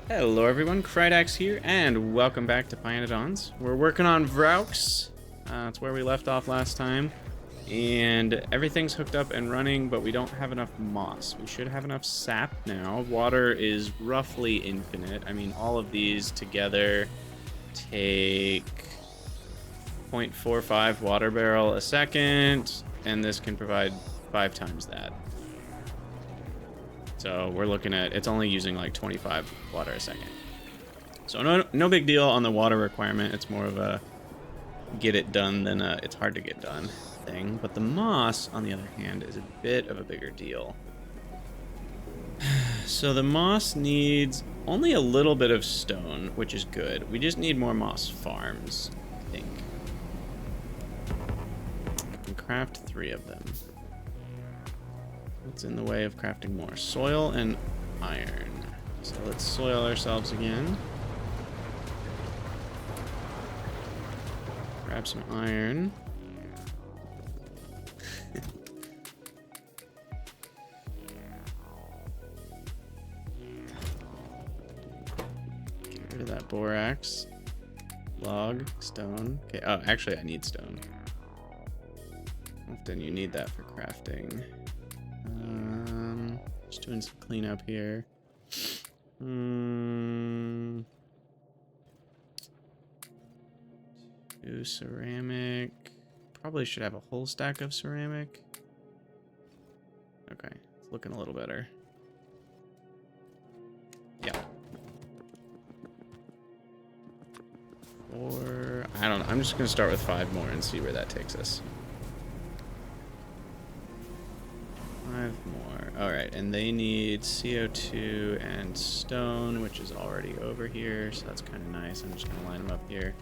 Hello everyone, Krydax here, and welcome back to pYanodon's. We're working on Vraux. That's where we left off last time. And everything's hooked up and running, but we don't have enough moss. We should have enough sap now. Water is roughly infinite. I mean, all of these together take 0.45 water barrel a second, and this can provide 5 times that. So we're looking at, it's only using like 25 water a second. So no big deal on the water requirement. It's more of a get it done than a it's hard to get done thing. But the moss, on the other hand, is a bit of a bigger deal. So the moss needs only a little bit of stone, which is good. We just need more moss farms, I think. We can craft 3 of them. What's in the way of crafting more? Soil and iron. So let's soil ourselves again. Grab some iron. Get rid of that borax. Log, stone. Okay, oh, actually I need stone. Often you need that for crafting. Just doing some cleanup here. Do ceramic. Probably should have a whole stack of ceramic. Okay, it's looking a little better. Yeah. Or I don't know. I'm just gonna start with 5 more and see where that takes us. 5 more. Alright, and they need CO2 and stone, which is already over here, so that's kind of nice. I'm just going to line them up here.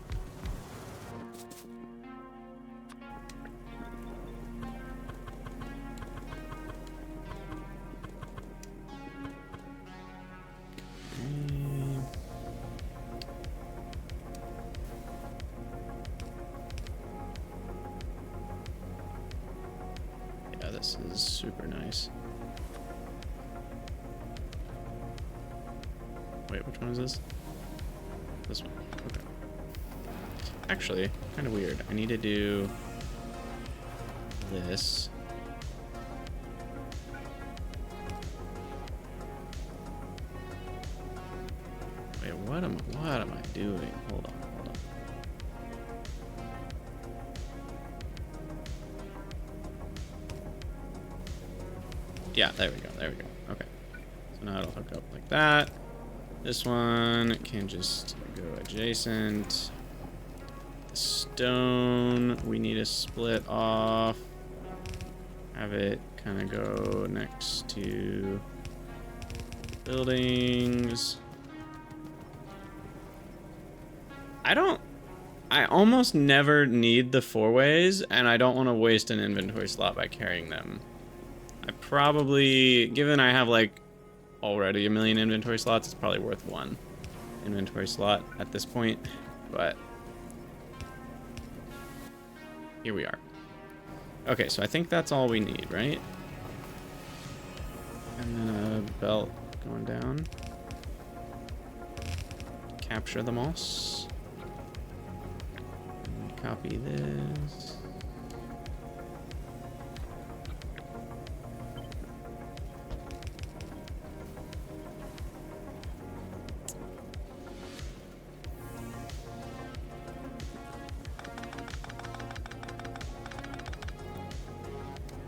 Yeah, this is super nice. Wait, which one is this? This one. Okay. Actually, kind of weird. I need to do this. Wait, what am I doing? Hold on. Yeah, there we go. Okay. So now it'll hook up like that. This one can just go adjacent. The stone, we need to split off. Have it kind of go next to buildings. I almost never need the 4-ways, and I don't want to waste an inventory slot by carrying them. I probably, given I have like already 1 million inventory slots, it's probably worth 1 inventory slot at this point, but here we are. Okay, so I think that's all we need, right? And then a belt going down. Capture the moss. And copy this.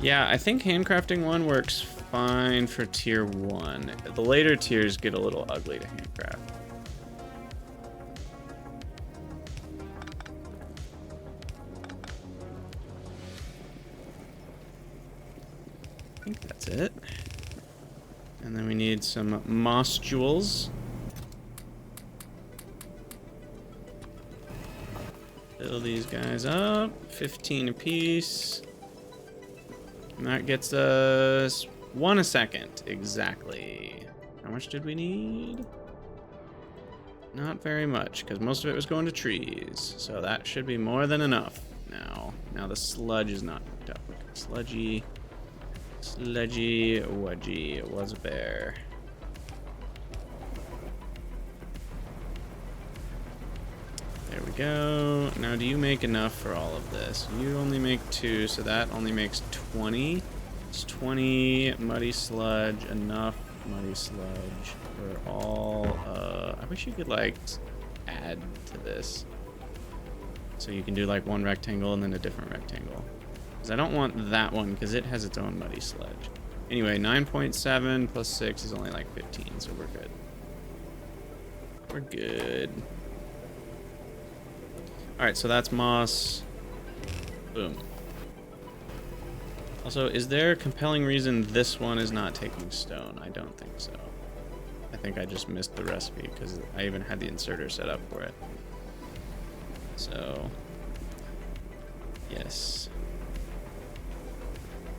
Yeah, I think handcrafting 1 works fine for tier 1. The later tiers get a little ugly to handcraft. I think that's it. And then we need some moss jewels. Fill these guys up. 15 apiece. And that gets us 1 a second, exactly. How much did we need? Not very much, because most of it was going to trees. So that should be more than enough now. Now the sludge is not hooked up. Sludgy, Sludgy Wudgy was a bear. There we go. Now, do you make enough for all of this? You only make 2, so that only makes 20. It's 20 muddy sludge, enough muddy sludge for all. I wish you could, like, add to this. So you can do, like, one rectangle and then a different rectangle. Because I don't want that one, because it has its own muddy sludge. Anyway, 9.7 plus 6 is only, like, 15, so we're good. We're good. Alright, so that's moss. Boom. Also, is there a compelling reason this one is not taking stone? I don't think so. I think I just missed the recipe because I even had the inserter set up for it. So, yes.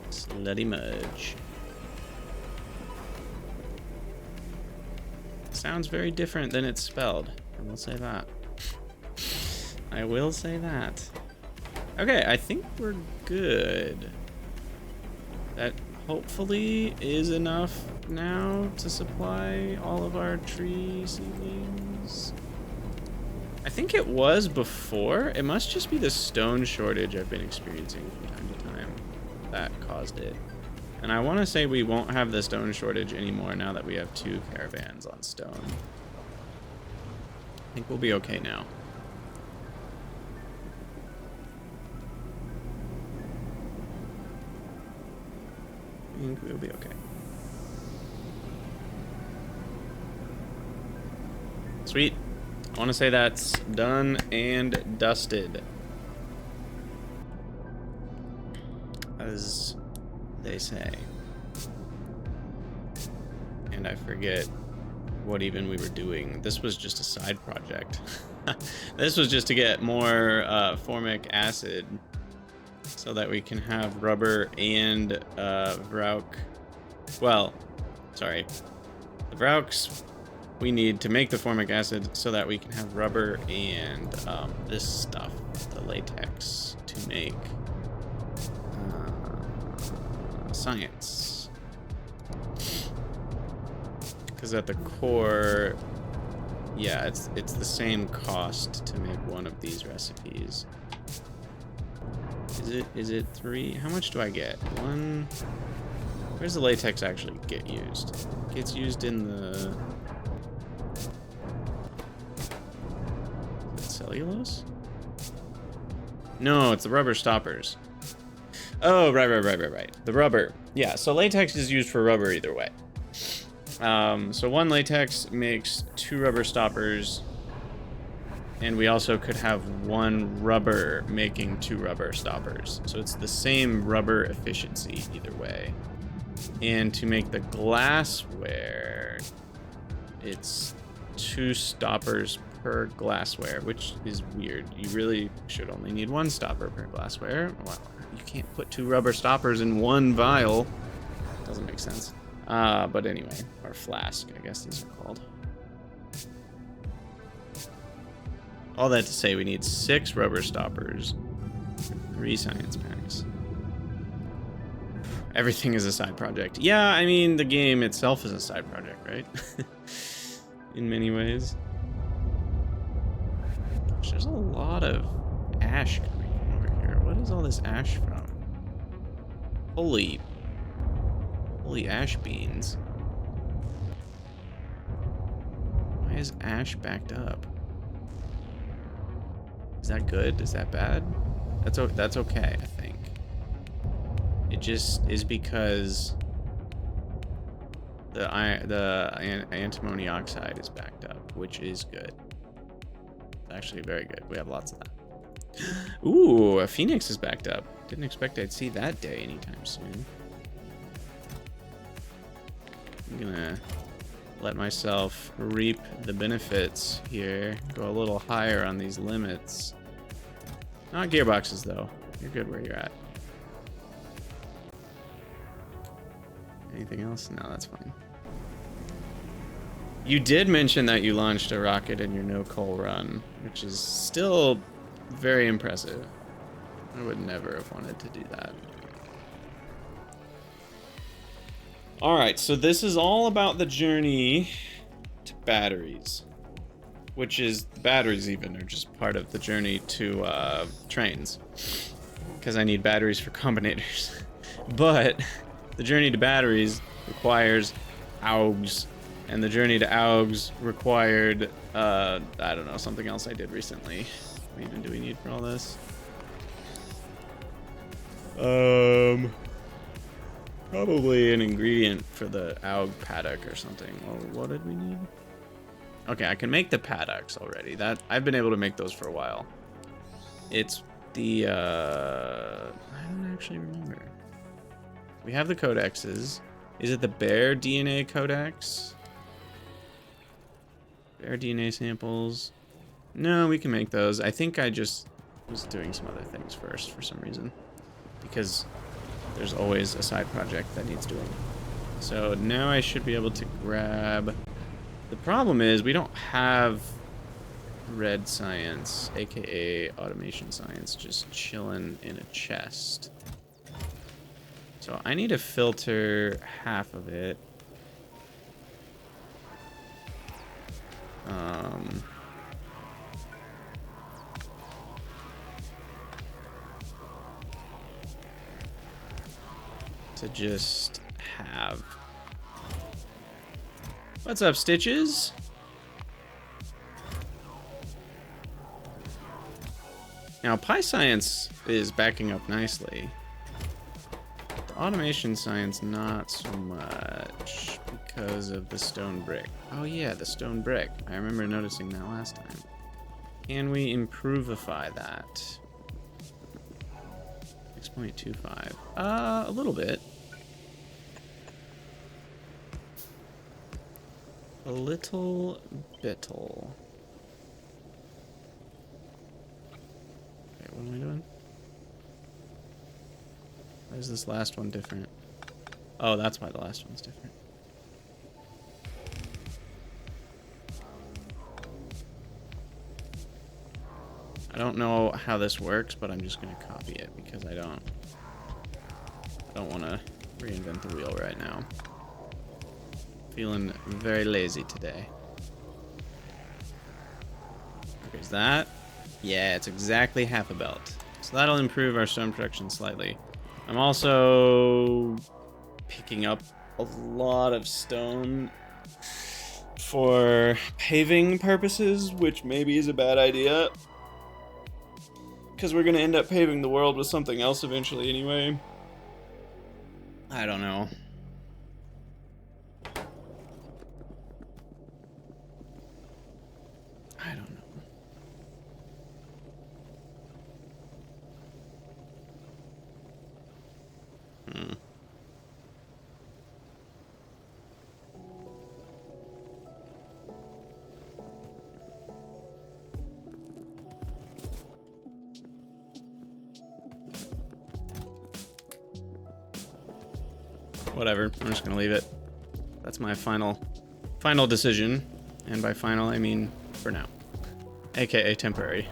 Slutty Mudge. Sounds very different than it's spelled. I will say that. I will say that. Okay, I think we're good. That hopefully is enough now to supply all of our tree seedlings. I think it was before. It must just be the stone shortage I've been experiencing from time to time that caused it. And I want to say we won't have the stone shortage anymore now that we have 2 caravans on stone. I think we'll be okay now. I think we'll be okay. Sweet. I want to say that's done and dusted. As they say. And I forget what even we were doing. This was just a side project. This was just to get more formic acid so that we can have rubber and Vrauk. Well, sorry. The Vrauks we need to make the formic acid so that we can have rubber and this stuff, the latex, to make science. Because at the core, yeah, it's the same cost to make one of these recipes. Is it 3? How much do I get? 1. Where's the latex actually get used? It gets used in the cellulose? No, it's the rubber stoppers. Oh, right. The rubber. Yeah, so latex is used for rubber either way. So 1 latex makes 2 rubber stoppers. And we also could have 1 rubber making 2 rubber stoppers. So it's the same rubber efficiency either way. And to make the glassware, it's 2 stoppers per glassware, which is weird. You really should only need 1 stopper per glassware. Well, you can't put 2 rubber stoppers in 1 vial. Doesn't make sense. But anyway, or flask, I guess these are called. All that to say, we need 6 rubber stoppers, 3 science packs. Everything is a side project. Yeah, I mean, the game itself is a side project, right? In many ways. Gosh, there's a lot of ash coming from over here. What is all this ash from? Holy ash beans. Why is ash backed up? Is that good? Is that bad? That's okay, I think. It just is because the antimony oxide is backed up, which is good. It's actually very good. We have lots of that. Ooh, a phoenix is backed up. Didn't expect I'd see that day anytime soon. I'm gonna let myself reap the benefits here. Go a little higher on these limits. Not gearboxes, though. You're good where you're at. Anything else? No, that's fine. You did mention that you launched a rocket in your no-coal run, which is still very impressive. I would never have wanted to do that. Alright, so this is all about the journey to batteries. which is the batteries even are just part of the journey to trains, because I need batteries for combinators. But the journey to batteries requires augs, and the journey to augs required I don't know, something else I did recently. What even do we need for all this? Probably an ingredient for the aug paddock or something. Well, what did we need? Okay, I can make the paddocks already. That I've been able to make those for a while. It's the I don't actually remember. We have the codexes. Is it the bear DNA codex? Bear DNA samples. No, we can make those. I think I just was doing some other things first for some reason, because there's always a side project that needs doing. So now I should be able to grab... The problem is we don't have red science, aka automation science, just chilling in a chest. So I need to filter half of it. To just have. What's up, Stitches? Now, PyScience is backing up nicely. The automation science, not so much, because of the stone brick. Oh yeah, the stone brick. I remember noticing that last time. Can we improvify that? 6.25. A little bit. A little bittle. Okay, what am I doing? Why is this last one different? Oh, that's why the last one's different. I don't know how this works, but I'm just gonna copy it because I don't want to reinvent the wheel right now. Feeling very lazy today. Okay, is that? Yeah, it's exactly half a belt. So that'll improve our stone production slightly. I'm also picking up a lot of stone for paving purposes, which maybe is a bad idea, because we're gonna end up paving the world with something else eventually anyway. I don't know. I don't know. Whatever, I'm just gonna leave it. That's my final decision. And by final, I mean for now. AKA temporary.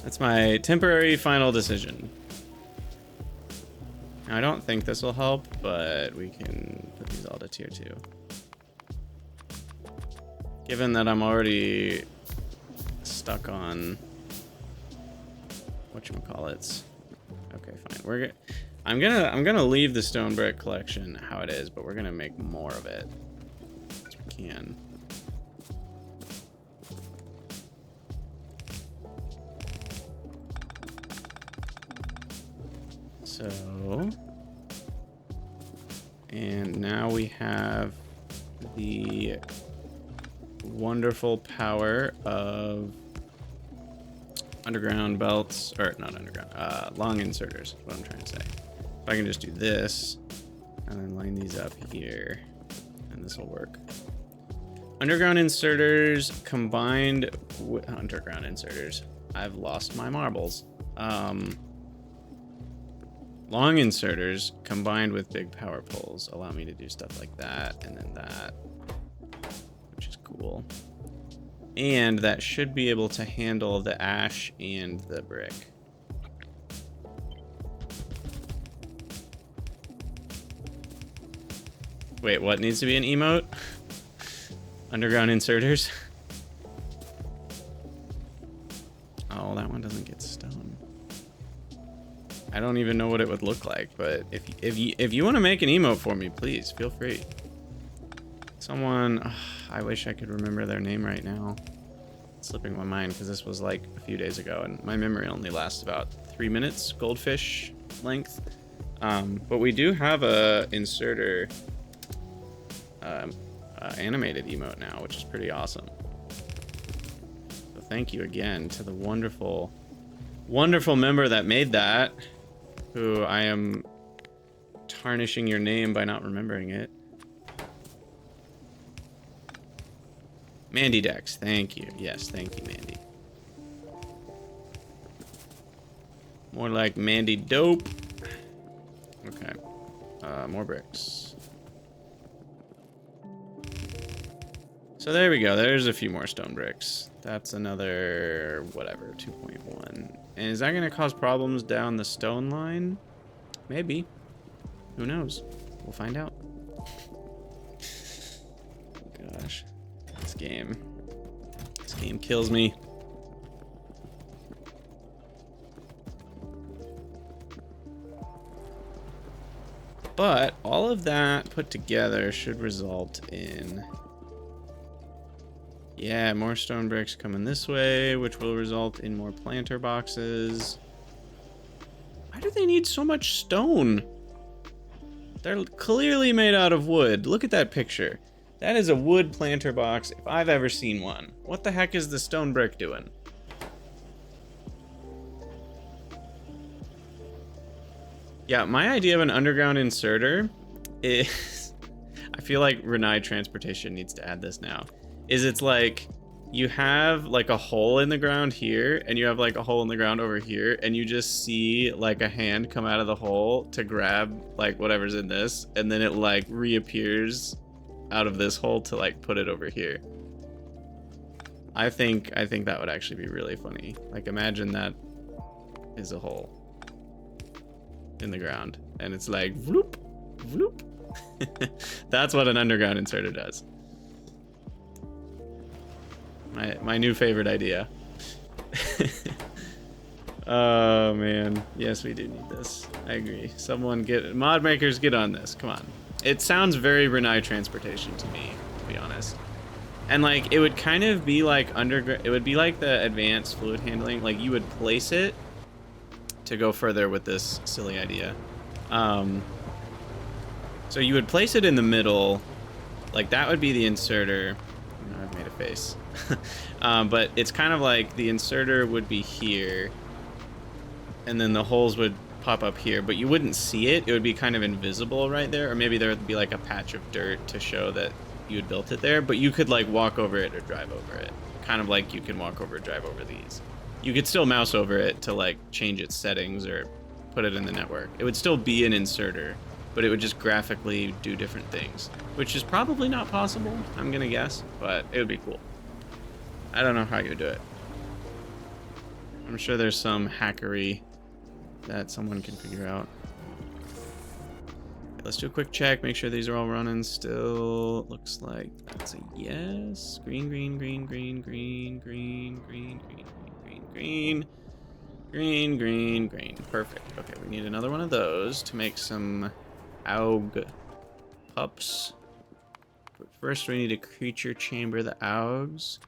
That's my temporary final decision. Now, I don't think this will help, but we can put these all to tier 2. Given that I'm already stuck on whatchamacallits. Okay, fine. I'm gonna leave the stone brick collection how it is, but we're gonna make more of it as we can. So, and now we have the wonderful power of underground belts, or not underground, long inserters, is what I'm trying to say. If I can just do this, and then line these up here, and this will work. Underground inserters combined with underground inserters. I've lost my marbles. Long inserters combined with big power poles allow me to do stuff like that, and then that, which is cool. And that should be able to handle the ash and the brick. Wait, what needs to be an emote? Underground inserters? well, that one doesn't get stone. I don't even know what it would look like, but if you want to make an emote for me, please feel free. Someone, I wish I could remember their name right now. It's slipping my mind because this was like a few days ago, and my memory only lasts about 3 minutes, goldfish length. But we do have a inserter animated emote now, which is pretty awesome. So thank you again to the wonderful member that made that, who I am tarnishing your name by not remembering it. Mandy Dex, thank you. Yes, thank you, Mandy. More like Mandy Dope. Okay. More bricks. So there we go. There's a few more stone bricks. That's another, whatever, 2.1. And is that going to cause problems down the stone line? Maybe. Who knows? We'll find out. Gosh. This game kills me. But all of that put together should result in, yeah, more stone bricks coming this way, which will result in more planter boxes. Why do they need so much stone? They're clearly made out of wood. Look at that picture. That is a wood planter box if I've ever seen one. What the heck is the stone brick doing? Yeah, my idea of an underground inserter is, I feel like Renai Transportation needs to add this now, is it's like you have like a hole in the ground here and you have like a hole in the ground over here, and you just see like a hand come out of the hole to grab like whatever's in this, and then it like reappears out of this hole to like put it over here. I think that would actually be really funny. Like, imagine that is a hole in the ground and it's like vloop vloop. That's what an underground inserter does. My new favorite idea. Oh man, yes, we do need this. I agree. Someone get, mod makers, get on this. Come on. It sounds very Renai Transportation to me, to be honest. And like, it would kind of be like it would be like the advanced fluid handling. Like, you would place it to go further with this silly idea. So you would place it in the middle, like that would be the inserter. Oh, I've made a face. But it's kind of like the inserter would be here, and then the holes would pop up here, but you wouldn't see it. It would be kind of invisible right there, or maybe there would be like a patch of dirt to show that you had built it there, but you could like walk over it or drive over it, kind of like you can walk over or drive over these. You could still mouse over it to like change its settings or put it in the network. It would still be an inserter, but it would just graphically do different things, which is probably not possible, I'm gonna guess, but it would be cool. I don't know how you would do it. I'm sure there's some hackery that someone can figure out. Okay, let's do a quick check, make sure these are all running still. Looks like that's a yes. Green, green, green, green, green, green, green, green, green, green, green, green, green. Perfect. Okay, we need another one of those to make some aug pups. But first we need to creature chamber the augs.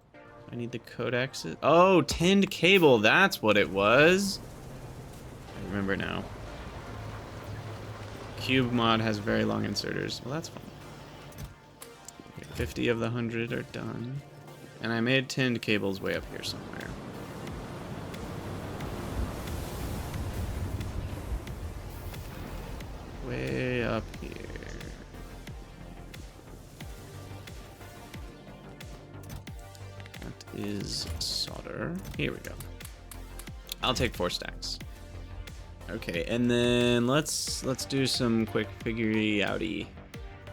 I need the codexes. Oh, tinned cable, that's what it was. I remember now. Cube mod has very long inserters. Well, that's fun. Okay, 50 of the 100 are done. And I made tinned cables way up here somewhere. Way up here. That is solder. Here we go. I'll take 4 stacks. Okay, and then let's do some quick figure outy.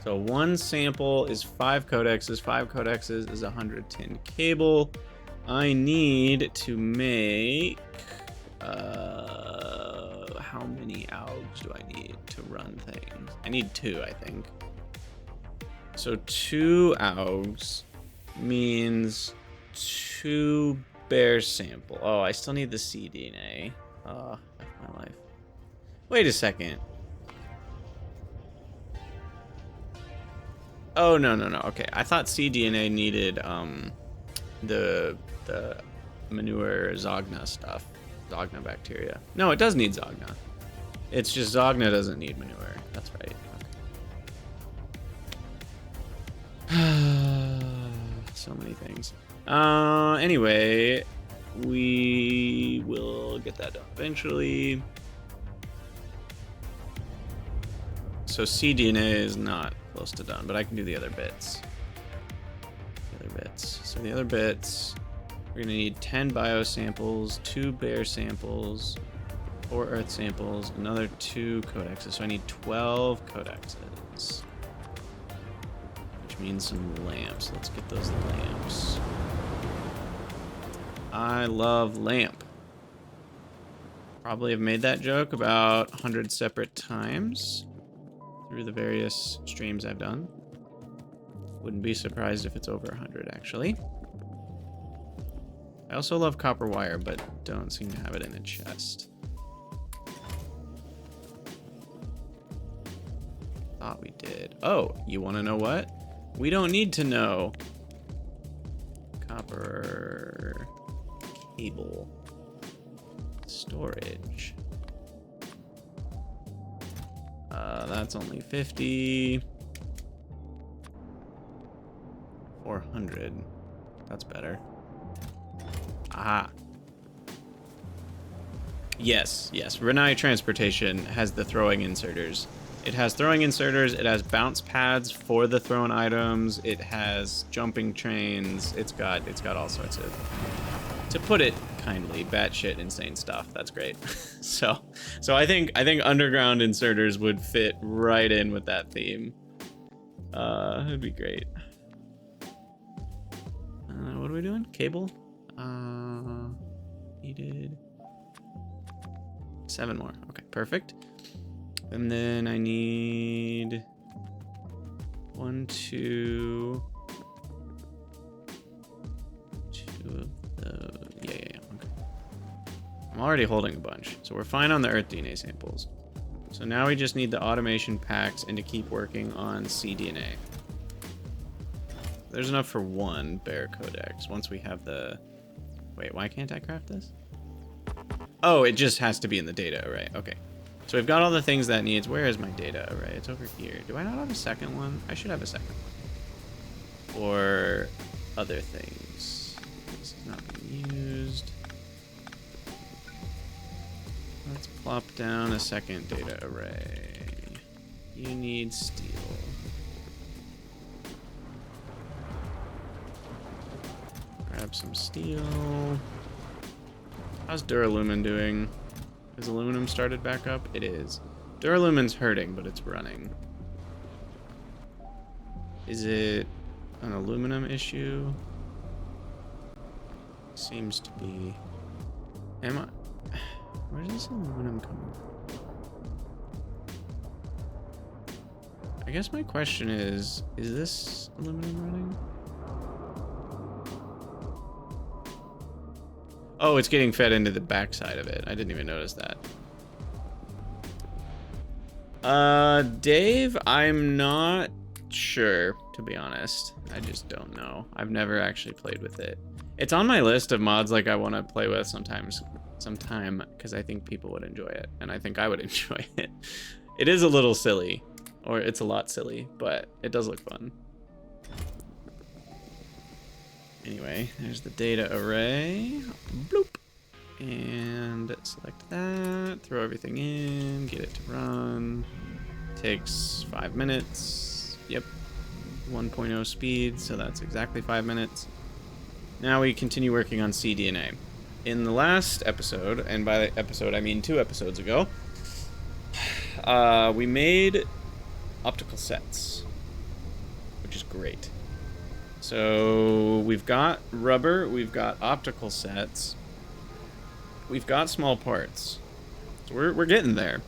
So 1 sample is 5 codexes. 5 codexes is 100 tin cable. I need to make how many augs do I need to run things? I need 2, I think. So 2 augs means 2 bear sample. Oh, I still need the cDNA. Oh, that's my life. Wait a second. Oh, no. Okay, I thought cDNA needed the manure Zogna stuff. Zogna bacteria. No, it does need Zogna. It's just Zogna doesn't need manure. That's right. Okay. So many things. Anyway, we will get that done eventually. So cDNA is not close to done, but I can do the other bits. So the other bits, we're gonna need 10 bio samples, 2 bear samples, 4 earth samples, another 2 codexes. So I need 12 codexes, which means some lamps. Let's get those lamps. I love lamp. Probably have made that joke about 100 separate times through the various streams I've done. Wouldn't be surprised if it's over 100, actually. I also love copper wire, but don't seem to have it in a chest. Thought we did. Oh, you want to know what? We don't need to know. Copper cable storage. That's only 50. 400. That's better. Aha. Yes. Renai Transportation has the throwing inserters. It has throwing inserters. It has bounce pads for the thrown items. It has jumping trains. It's got all sorts of, to put it kindly, batshit insane stuff. That's great. so I think underground inserters would fit right in with that theme. It'd be great. What are we doing? Cable? Needed 7 more. Okay, perfect. And then I need 1, 2 of the, yeah. Okay. I'm already holding a bunch, so we're fine on the Earth DNA samples. So now we just need the automation packs and to keep working on cDNA. There's enough for 1 bear codex. Once we have the... Wait, why can't I craft this? Oh, it just has to be in the data array. Okay. So we've got all the things that needs. Where is my data array? It's over here. Do I not have a second one? I should have a second one. Or other things. This is not being used. Let's plop down a second data array. You need steel. Grab some steel. How's Duralumin doing? Is aluminum started back up? It is. Duralumin's hurting, but it's running. Is it an aluminum issue? Seems to be. Am I? Where's this aluminum coming from? I guess my question is this aluminum running? Oh, it's getting fed into the backside of it. I didn't even notice that. Dave, I'm not sure, to be honest. I just don't know. I've never actually played with it. It's on my list of mods like I want to play with sometime, because I think people would enjoy it, and I think I would enjoy it. It is a little silly, or it's a lot silly, but it does look fun. Anyway, there's the data array. Bloop. And select that. Throw everything in. Get it to run. Takes 5 minutes. Yep. 1.0 speed, so that's exactly 5 minutes. Now we continue working on cDNA. In the last episode, and by episode I mean 2 episodes ago, we made optical sets, which is great. So we've got rubber, we've got optical sets, we've got small parts. So we're getting there.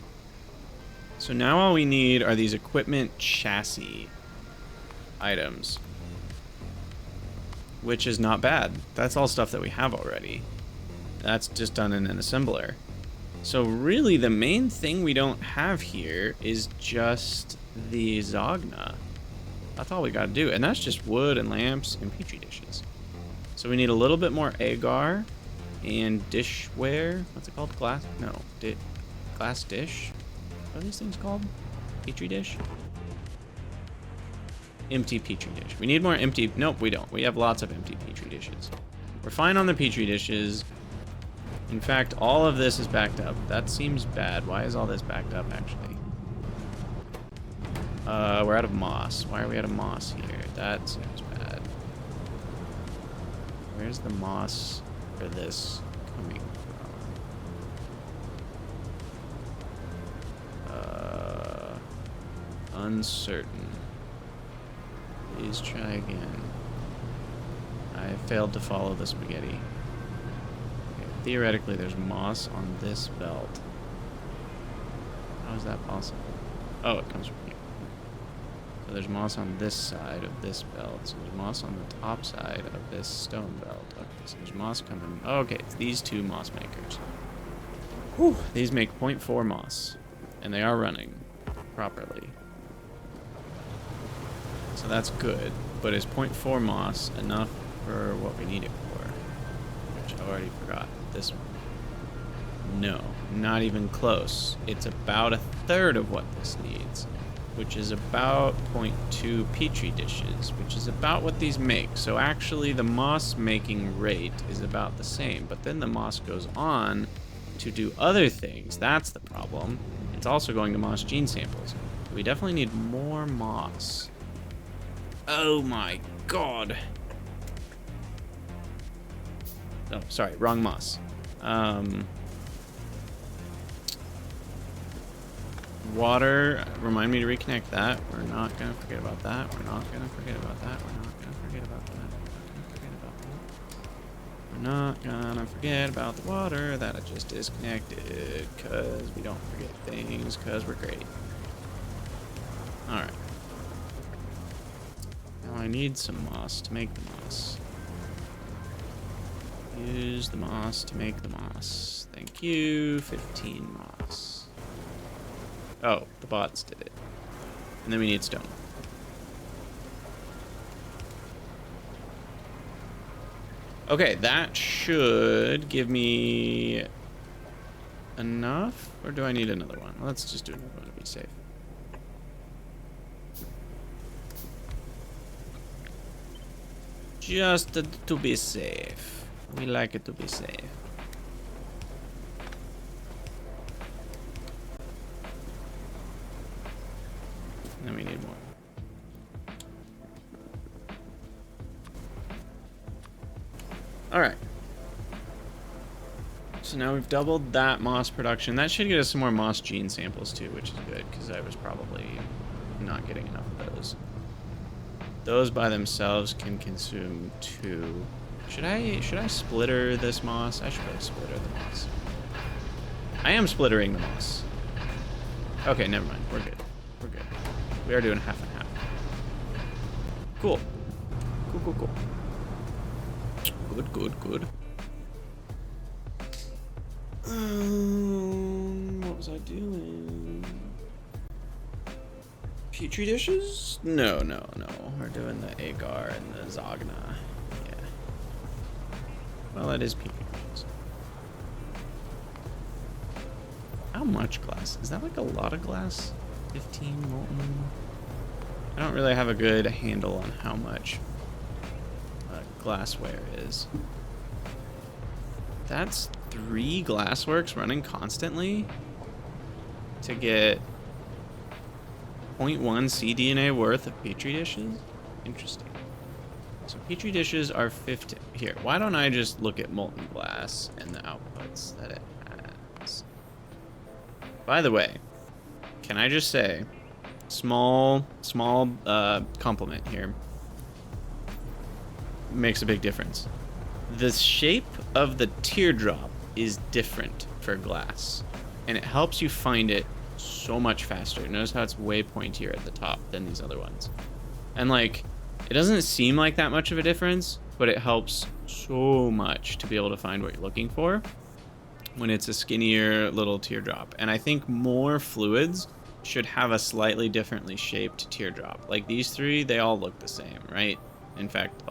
So now all we need are these equipment chassis items. which is not bad. That's all stuff that we have already. That's just done in an assembler. So really the main thing we don't have here is just the Zogna. That's all we gotta do. And that's just wood and lamps and petri dishes. So we need a little bit more agar and dishware. What's it called? Glass? No. Glass dish? What are these things called? Petri dish? Empty petri dish. We need more empty. Nope, we don't. We have lots of empty petri dishes. We're fine on the petri dishes. In fact, all of this is backed up. That seems bad. Why is all this backed up, actually? We're out of moss. Why are we out of moss here? That seems bad. Where's the moss for this coming from? Uncertain. Please try again. I failed to follow the spaghetti. Okay, theoretically, there's moss on this belt. How is that possible? Oh, it comes from here. So there's moss on this side of this belt. So there's moss on the top side of this stone belt. Okay, so there's moss coming. Oh, okay, it's these two moss makers. Whew, these make 0.4 moss. And they are running properly. So that's good, but is 0.4 moss enough for what we need it for? Which I already forgot. This one. No, not even close. It's about a third of what this needs, which is about 0.2 petri dishes, which is about what these make. So actually the moss making rate is about the same, but then the moss goes on to do other things. That's the problem. It's also going to moss gene samples. We definitely need more moss. Oh my god. Oh, sorry, wrong moss. Water, remind me to reconnect that. We're not gonna forget about that. We're not gonna forget about that. We're not gonna forget about that. We're not gonna forget about the water that I just disconnected, because we don't forget things, because we're great. Alright. Now I need some moss to make the moss. Use the moss to make the moss. Thank you. 15 moss. Oh, the bots did it. And then we need stone. Okay, that should give me enough, or do I need another one? Let's just do another one to be safe. Just to be safe. We like it to be safe. And then we need more. Alright. So now we've doubled that moss production. That should get us some more moss gene samples too, which is good, because I was probably not getting enough of those. Those by themselves can consume 2. Should I splitter this moss? I should probably splitter the moss. I am splittering the moss. Okay, never mind. We're good. We're good. We are doing half and half. Cool. Cool, cool, cool. Good, good, good. What was I doing? Petri dishes? No, no, no. We're doing the agar and the zogna. Yeah. Well, that is petri dishes. How much glass? Is that like a lot of glass? 15 molten? I don't really have a good handle on how much glassware is. That's 3 glassworks running constantly to get 0.1 cDNA worth of petri dishes? Interesting. So petri dishes are 50. Here, why don't I just look at molten glass and the outputs that it has? By the way, can I just say, small compliment here. Makes a big difference. The shape of the teardrop is different for glass, and it helps you find it so much faster. Notice how it's way pointier at the top than these other ones. And like, it doesn't seem like that much of a difference, but it helps so much to be able to find what you're looking for when it's a skinnier little teardrop. And I think more fluids should have a slightly differently shaped teardrop. Like these three, they all look the same, right? In fact,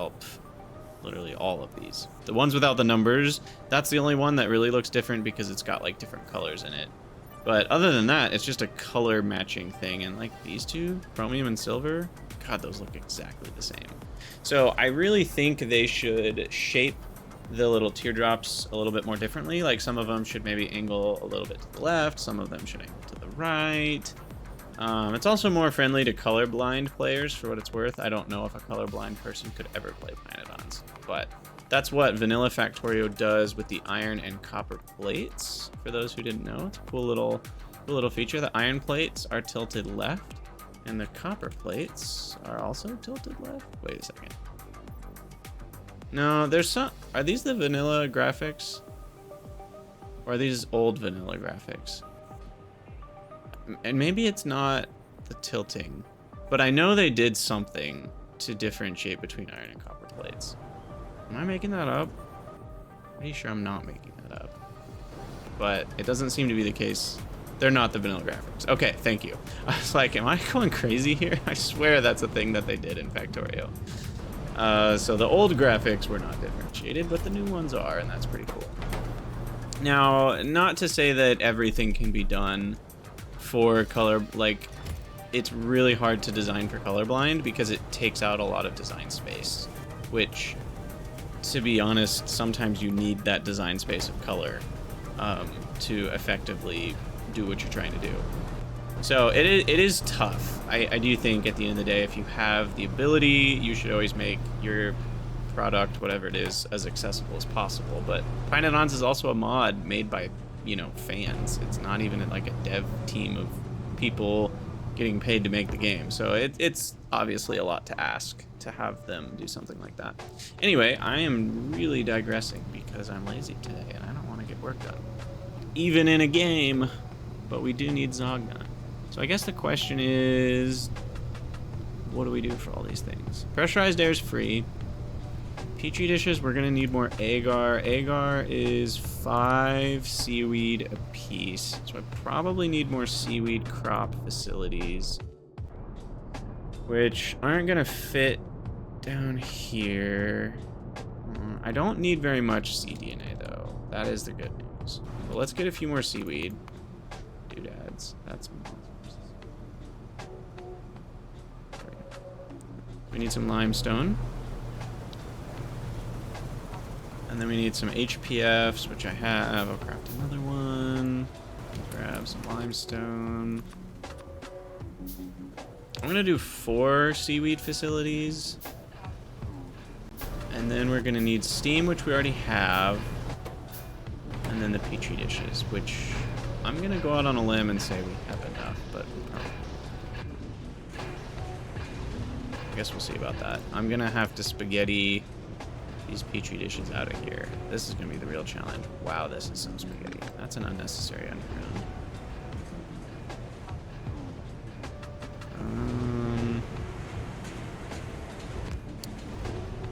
literally all of these. The ones without the numbers, that's the only one that really looks different because it's got like different colors in it. But other than that, it's just a color matching thing. And like these two, chromium and silver, God, those look exactly the same. So I really think they should shape the little teardrops a little bit more differently. Like some of them should maybe angle a little bit to the left, some of them should angle to the right. It's also more friendly to colorblind players, for what it's worth. I don't know if a colorblind person could ever play pYanodon's, but that's what Vanilla Factorio does with the iron and copper plates. For those who didn't know, it's a cool little feature. The iron plates are tilted left, and the copper plates are also tilted left. Wait a second. No, there's some. Are these the vanilla graphics? Or are these old vanilla graphics? And maybe it's not the tilting, but I know they did something to differentiate between iron and copper plates. Am I making that up? Pretty sure I'm not making that up. But it doesn't seem to be the case. They're not the vanilla graphics. Okay, thank you. I was like, am I going crazy here? I swear that's a thing that they did in Factorio. So the old graphics were not differentiated, but the new ones are, and that's pretty cool. Now, not to say that everything can be done for color, like, it's really hard to design for colorblind because it takes out a lot of design space, which, to be honest, sometimes you need that design space of color to effectively do what you're trying to do. So it is tough. I do think at the end of the day, if you have the ability, you should always make your product, whatever it is, as accessible as possible. But pYanodon's is also a mod made by, you know, fans. It's not even like a dev team of people getting paid to make the game. So it's obviously a lot to ask to have them do something like that. Anyway, I am really digressing because I'm lazy today and I don't want to get work done. Even in a game, but we do need Zogna. So I guess the question is, what do we do for all these things? Pressurized air is free. Petri dishes, we're gonna need more agar. Agar is 5 seaweed a piece. So I probably need more seaweed crop facilities, which aren't gonna fit down here. I don't need very much cDNA though. That is the good news. But let's get a few more seaweed doodads. That's we need some limestone. And then we need some HPFs, which I have. I'll craft another one. Grab some limestone. I'm gonna do 4 seaweed facilities. And then we're gonna need steam, which we already have. And then the Petri dishes, which I'm gonna go out on a limb and say we have enough, but I guess we'll see about that. I'm gonna have to spaghetti these Petri dishes out of here. This is gonna be the real challenge. Wow, this is some spaghetti. That's an unnecessary underground.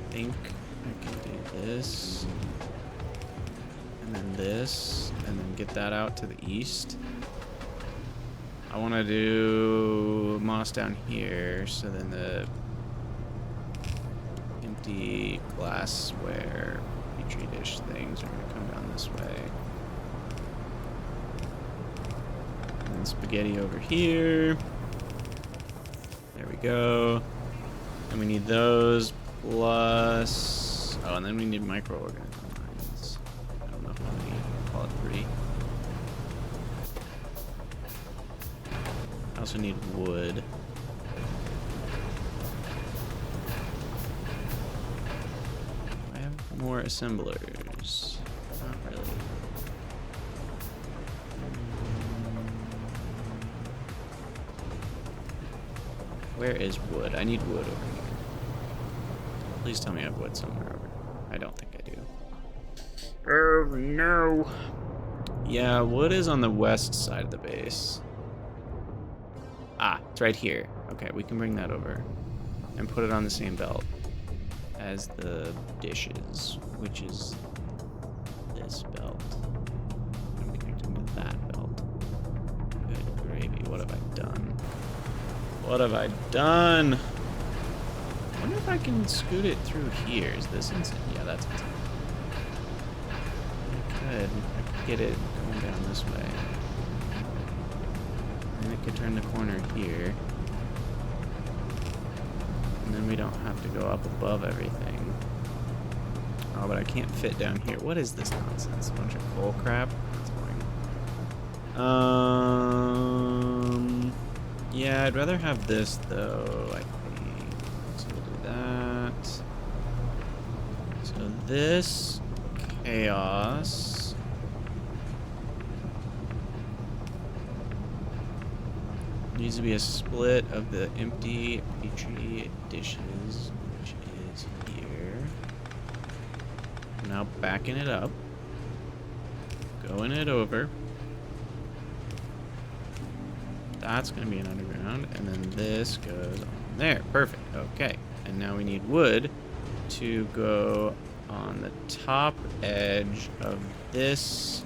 I think I can do this, and then this, and then get that out to the east. I want to do moss down here, so then the empty glassware Petri dish things are going to come down this way. And then spaghetti over here. There we go. And we need those plus... Oh, and then we need microorganisms. I don't know how many. I'll call it 3. I also need wood. I have more assemblers. Not really. Where is wood? I need wood over here. Please tell me I have wood somewhere over here. I don't think I do. Oh no! Yeah, wood is on the west side of the base. Ah, it's right here. Okay, we can bring that over and put it on the same belt. as the dishes, which is this belt. I'm connecting to that belt. Good gravy. What have I done? What have I done? I wonder if I can scoot it through here. Is this insane? Yeah, that's insane. I could get it going down this way. And it could turn the corner here. And then we don't have to go up above everything. Oh, but I can't fit down here. What is this nonsense? A bunch of coal crap? That's annoying. Yeah, I'd rather have this though, I think. So we'll do that. So this chaos. Needs to be a split of the empty petri dishes, which is here. Now backing it up. Going it over. That's going to be an underground, and then this goes on there. Perfect. Okay. And now we need wood to go on the top edge of this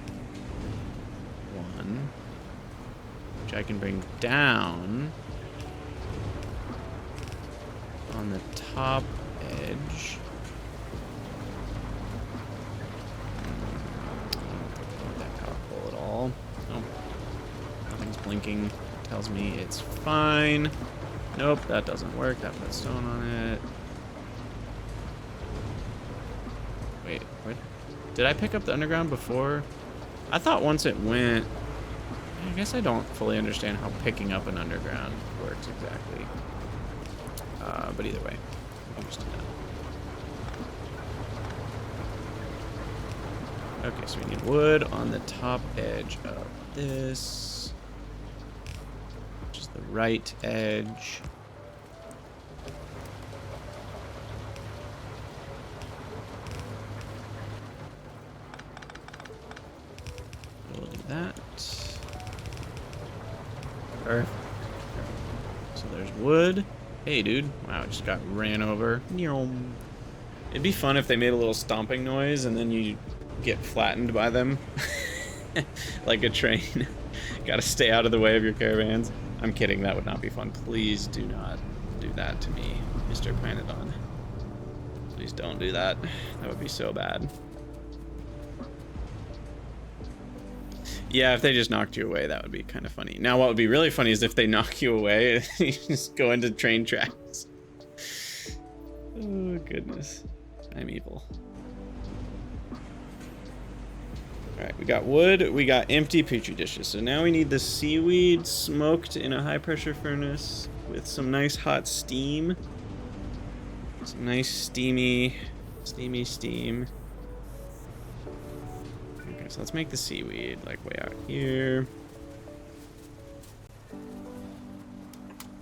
one, which I can bring down on the top edge. I don't want that power pole at all. Oh, nothing's blinking. Tells me it's fine. Nope, that doesn't work. That puts stone on it. Wait, what? Did I pick up the underground before? I thought once it went... I guess I don't fully understand how picking up an underground works exactly. But either way, I'm used to that. Okay, so we need wood on the top edge of this. The right edge. We'll do that. Perfect. So there's wood. Hey, dude. Wow, it just got ran over. It'd be fun if they made a little stomping noise and then you get flattened by them. Like a train. Gotta stay out of the way of your caravans. I'm kidding, that would not be fun. Please do not do that to me, Mr. pYanodon. Please don't do that. That would be so bad. Yeah, if they just knocked you away, that would be kind of funny. Now, what would be really funny is if they knock you away and you just go into train tracks. Oh, goodness. I'm evil. Alright, we got wood, we got empty petri dishes. So now we need the seaweed smoked in a high pressure furnace with some nice hot steam. Some nice steamy steam. Okay, so let's make the seaweed like way out here.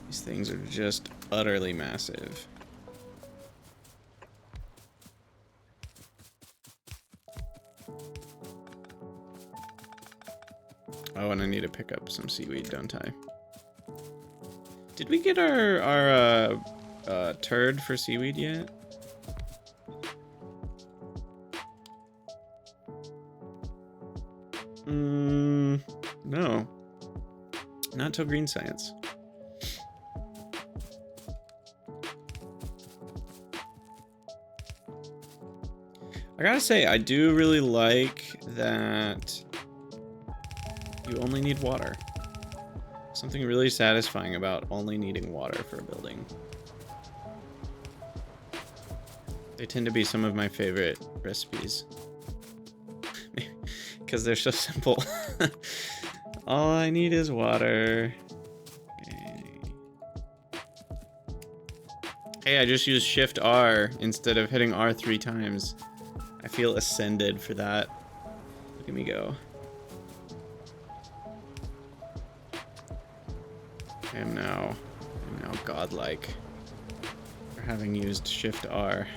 These things are just utterly massive. Oh, and I need to pick up some seaweed, don't I? Did we get our turd for seaweed yet? No. Not till green science. I gotta say, I do really like that you only need water. Something really satisfying about only needing water for a building. They tend to be some of my favorite recipes. Because they're so simple. All I need is water. Okay. Hey, I just used Shift R instead of hitting R 3 times. I feel ascended for that. Look at me go. I am now godlike for having used Shift R.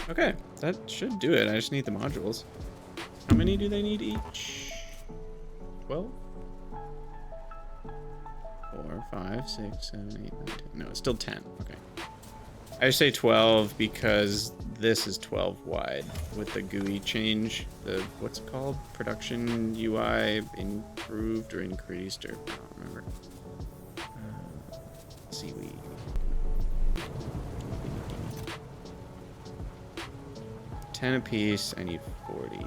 Okay, that should do it. I just need the modules. How many do they need each? 12? 4, 5, 6, 7, 8, 9, 10. No, it's still 10. Okay. I say 12 because this is 12 wide with the GUI change. The, what's it called? Production UI improved or increased, or I don't remember. Seaweed. 10 apiece. I need 40.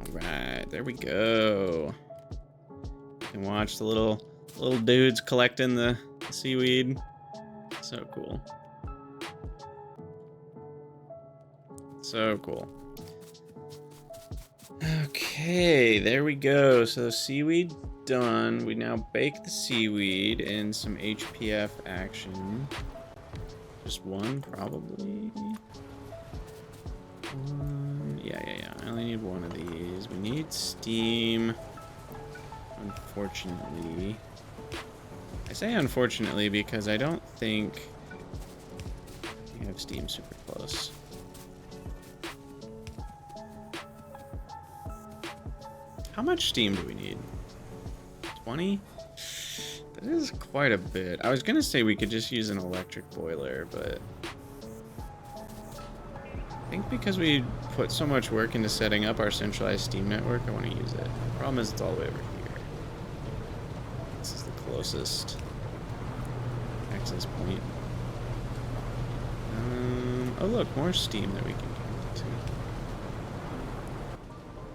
Alright, there we go. You can watch the little dudes collecting the seaweed. So cool. So cool. Okay, there we go. So seaweed done. We now bake the seaweed in some HPF action. Just one, probably. Yeah. I only need one of these. We need steam. Unfortunately. I say unfortunately because I don't think we have steam super close. How much steam do we need? 20? That is quite a bit. I was gonna say we could just use an electric boiler, but I think because we put so much work into setting up our centralized steam network, I want to use it. The problem is it's all the way over here. This is the closest access point. Oh look, more steam that we can connect to.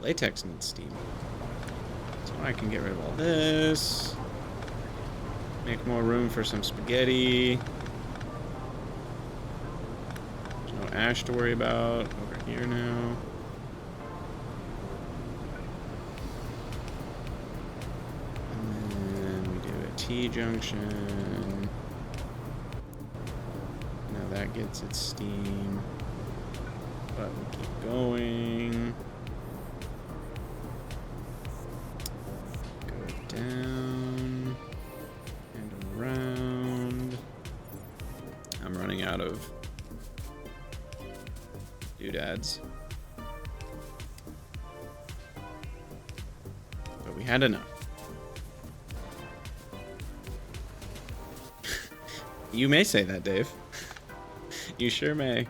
Latex needs steam. So I can get rid of all this. Make more room for some spaghetti. There's no ash to worry about over here now. And then we do a T-junction. Now that gets its steam. But we keep going. Go down and around. I'm running out of doodads. But we had enough. You may say that, Dave. You sure may.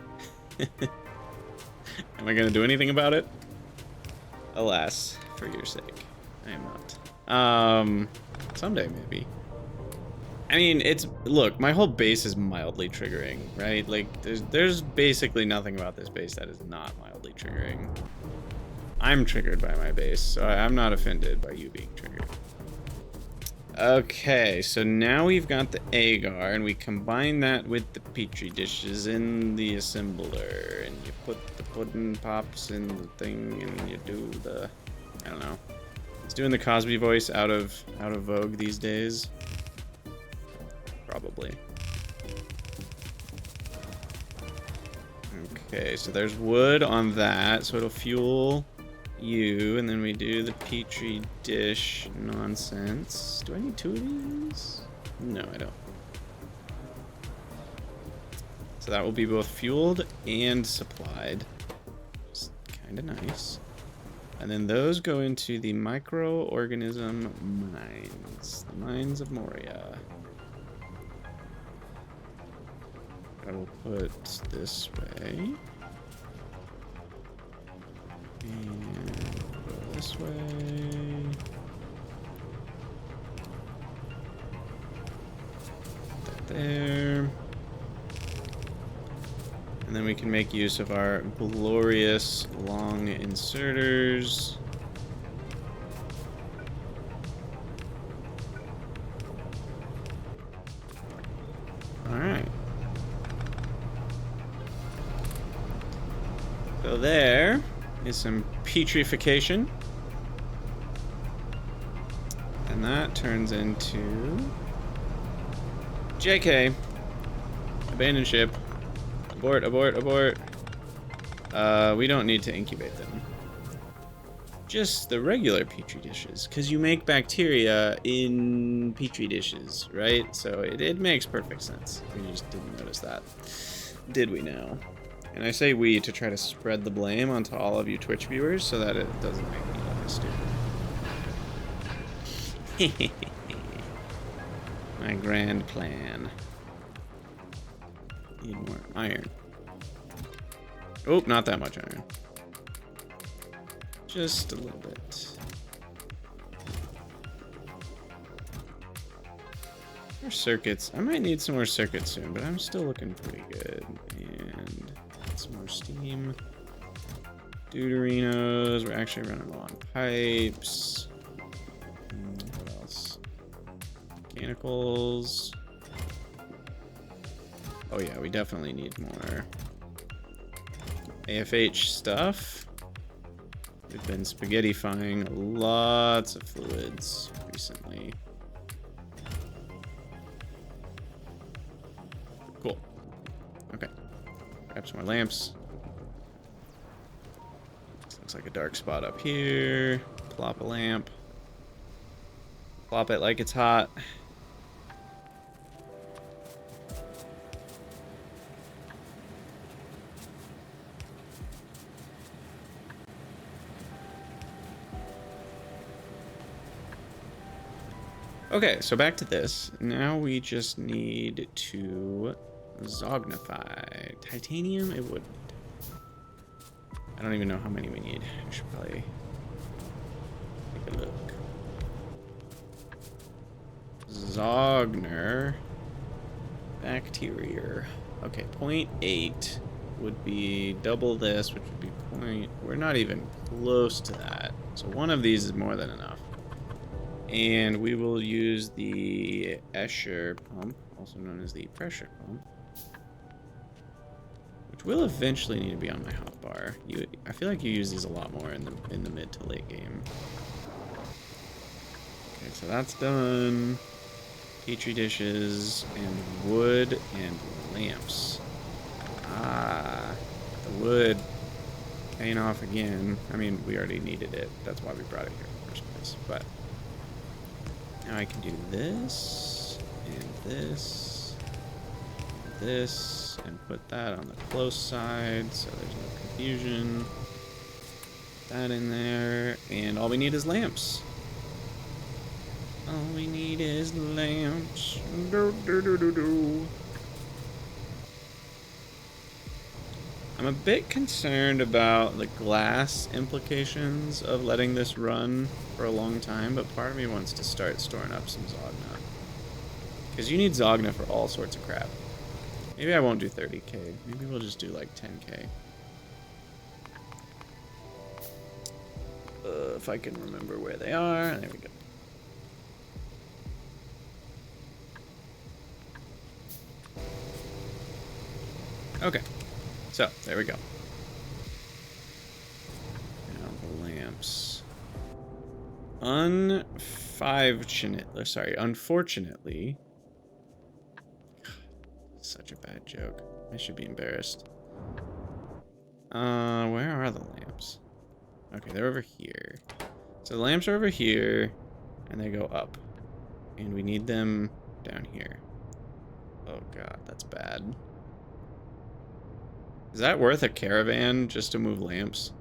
Am I gonna do anything about it? Alas, for your sake, I am not. Someday maybe. I mean, look, my whole base is mildly triggering, right? Like, there's basically nothing about this base that is not mildly triggering. I'm triggered by my base, so I'm not offended by you being triggered. Okay, so now we've got the agar, and we combine that with the petri dishes in the assembler, and you put the pudding pops in the thing, and you do the, I don't know. It's doing the Cosby voice out of vogue these days. Probably. Okay, so there's wood on that, so it'll fuel you, and then we do the petri dish nonsense. Do I need two of these? No, I don't. So that will be both fueled and supplied. It's kind of nice. And then those go into the microorganism mines. The mines of Moria. I will put this way. And go this way. Put that there. And then we can make use of our glorious long inserters. All right. So there is some petrification. And that turns into JK. Abandon ship. Abort, abort, abort. We don't need to incubate them. Just the regular petri dishes, because you make bacteria in petri dishes, right? So it makes perfect sense. We just didn't notice that. did we now? And I say we to try to spread the blame onto all of you Twitch viewers so that it doesn't make me look stupid. My grand plan. Need more iron. Oh, not that much iron. Just a little bit. More circuits. I might need some more circuits soon, but I'm still looking pretty good. And some more steam. Deuterinos. We're actually running low on pipes. What else? Mechanicals. Oh yeah, we definitely need more AFH stuff. We've been spaghettifying lots of fluids recently. Cool. Okay. Grab some more lamps. This looks like a dark spot up here. Plop a lamp. Plop it like it's hot. Okay, so back to this. Now we just need to zognify. Titanium, it would need. I don't even know how many we need. I should probably take a look. Zogner. Bacteria. Okay, 0.8 would be double this, which would be point. We're not even close to that. So one of these is more than enough. And we will use the Escher pump, also known as the pressure pump, which will eventually need to be on my hotbar. I feel like you use these a lot more in the mid to late game. Okay, so that's done. Petri dishes and wood and lamps. Ah, the wood paying off again. I mean, we already needed it. That's why we brought it here in the first place. But now I can do this, and this, and this, and put that on the close side so there's no confusion. Put that in there, and all we need is lamps. All we need is lamps. Do, do, do, do, do. I'm a bit concerned about the glass implications of letting this run for a long time, but part of me wants to start storing up some Zogna. Because you need Zogna for all sorts of crap. Maybe I won't do 30k. Maybe we'll just do like 10k. If I can remember where they are. There we go. Okay. So, there we go. Now the lamps. Unfortunately. Such a bad joke. I should be embarrassed. Where are the lamps? Okay, they're over here. So the lamps are over here, and they go up. And we need them down here. Oh god, that's bad. Is that worth a caravan just to move lamps?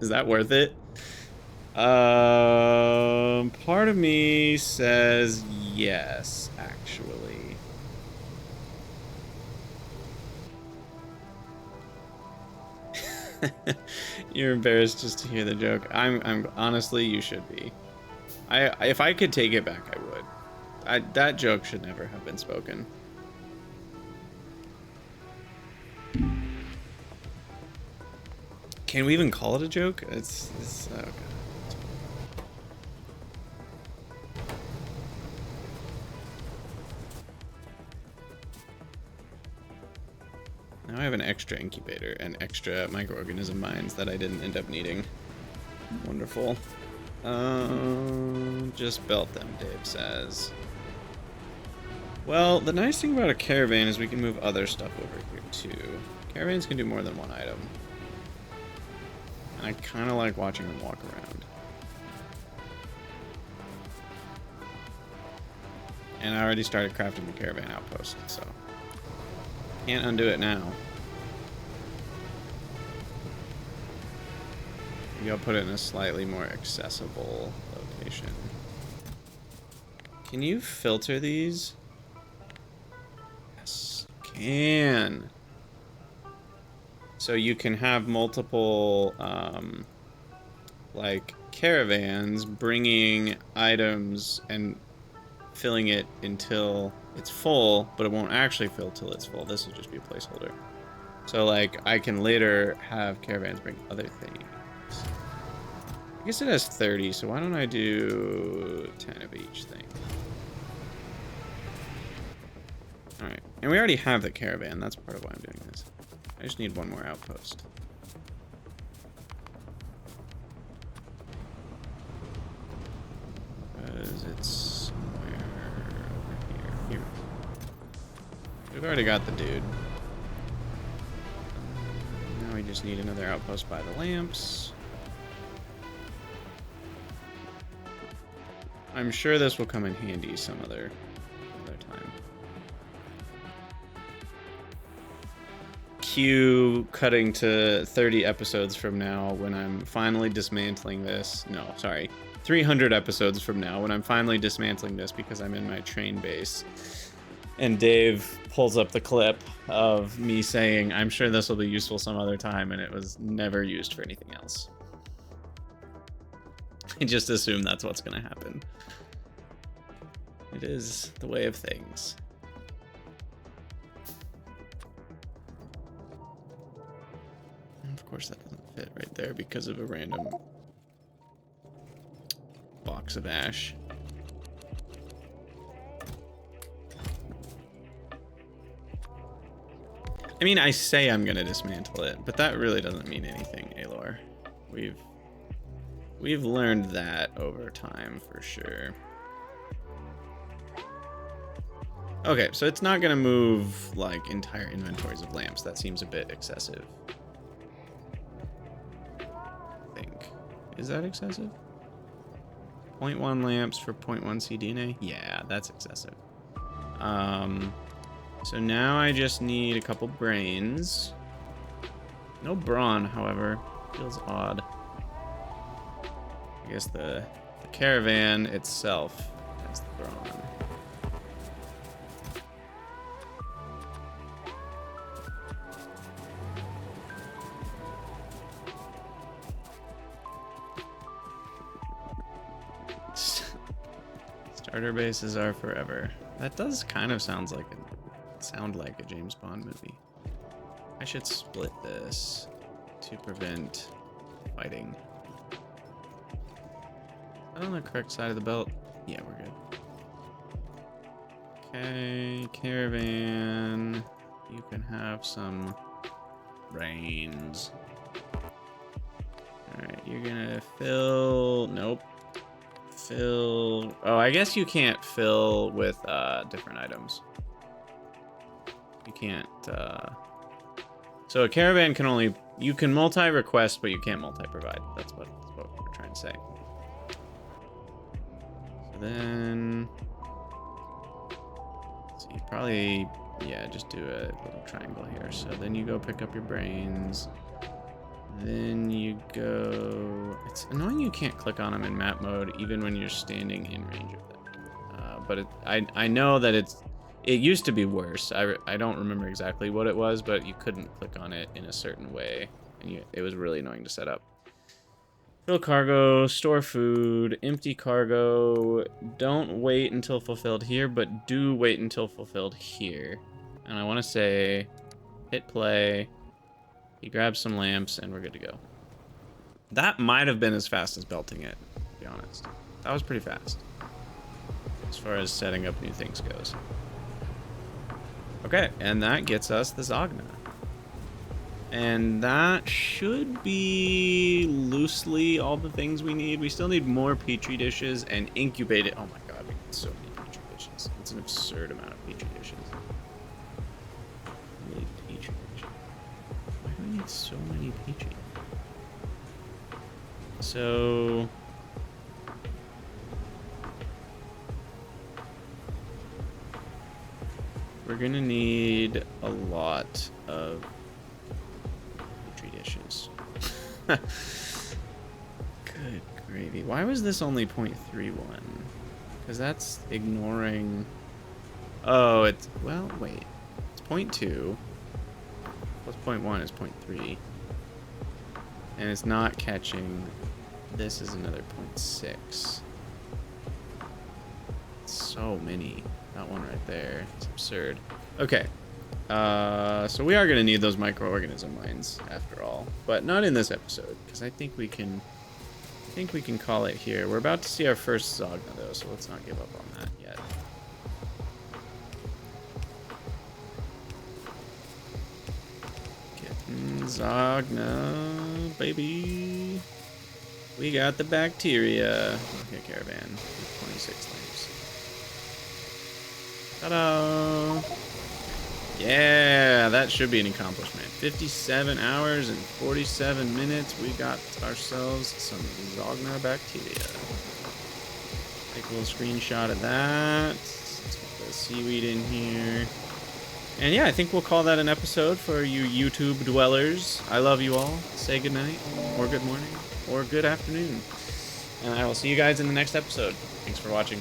Is that worth it? Part of me says yes, actually. You're embarrassed just to hear the joke. I'm honestly, you should be. If I could take it back, I would. That joke should never have been spoken. Can we even call it a joke? It's oh god. Now I have an extra incubator and extra microorganism mines that I didn't end up needing. Wonderful. Just belt them, Dave says. Well, the nice thing about a caravan is we can move other stuff over here too. Caravans can do more than one item. And I kind of like watching them walk around. And I already started crafting the caravan outpost, so Can't undo it now. Maybe I'll put it in a slightly more accessible location. Can you filter these? Yes, can. So you can have multiple, like, caravans bringing items and filling it until it's full, but it won't actually fill till it's full. This will just be a placeholder. So, like, I can later have caravans bring other things. I guess it has 30, so why don't I do 10 of each thing? Alright, and we already have the caravan. That's part of why I'm doing this. I just need one more outpost. Because it's somewhere over here. Here. We've already got the dude. Now we just need another outpost by the lamps. I'm sure this will come in handy some other time. Cue cutting to 30 episodes from now when I'm finally dismantling this. No, sorry. 300 episodes from now when I'm finally dismantling this because I'm in my train base. And Dave pulls up the clip of me saying, I'm sure this will be useful some other time, and it was never used for anything else. I just assume that's what's going to happen. It is the way of things. Of course that doesn't fit right there because of a random box of ash. I mean, I say I'm gonna dismantle it, but that really doesn't mean anything, Alor. We've learned that over time for sure. Okay, so it's not gonna move like entire inventories of lamps. That seems a bit excessive. I think. Is that excessive? 0.1 lamps for 0.1 cDNA? Yeah, that's excessive. So now I just need a couple brains. No brawn, however. Feels odd. I guess the caravan itself has the brawn. Starter bases are forever. That does kind of sound like a James Bond movie. I should split this to prevent fighting. Is that on the correct side of the belt? Yeah, we're good. Okay, caravan. You can have some brains. Alright, you're gonna fill... Nope. Fill... Oh, I guess you can't fill with different items. You can't... So a caravan can only... You can multi-request, but you can't multi-provide. That's what we're trying to say. So then... So you probably... Yeah, just do a little triangle here. So then you go pick up your brains. Then you go... It's annoying you can't click on them in map mode, even when you're standing in range of them. But I know that it used to be worse. I don't remember exactly what it was, but you couldn't click on it in a certain way, and it was really annoying to set up. Fill cargo, store food, empty cargo. Don't wait until fulfilled here, but do wait until fulfilled here. And I want to say, hit play. He grabs some lamps, and we're good to go. That might have been as fast as belting it, to be honest. That was pretty fast, as far as setting up new things goes. Okay, and that gets us the Zogna. And that should be loosely all the things we need. We still need more petri dishes and incubated... Oh my god, we need so many petri dishes. It's an absurd amount of petri dishes. We need petri dishes. Why do we need so many petri? So... we're gonna need a lot of petri dishes. Good gravy. Why was this only 0.31? Because that's ignoring... Oh, it's... Well, wait. It's 0.2. Plus 0.1 is 0.3. And it's not catching... This is another 0.6. So many. That one right there. It's absurd. Okay. So we are going to need those microorganism mines after all. But not in this episode. Because I think we can call it here. We're about to see our first Zogna though, so let's not give up on that yet. Getting Zogna, baby. We got the bacteria. Okay, caravan. 26 lamps. Ta-da! Yeah, that should be an accomplishment. 57 hours and 47 minutes. We got ourselves some Zogna bacteria. Take a little screenshot of that. Let's put the seaweed in here. And yeah, I think we'll call that an episode for you YouTube dwellers. I love you all. Say good night, or good morning, or good afternoon. And I will see you guys in the next episode. Thanks for watching.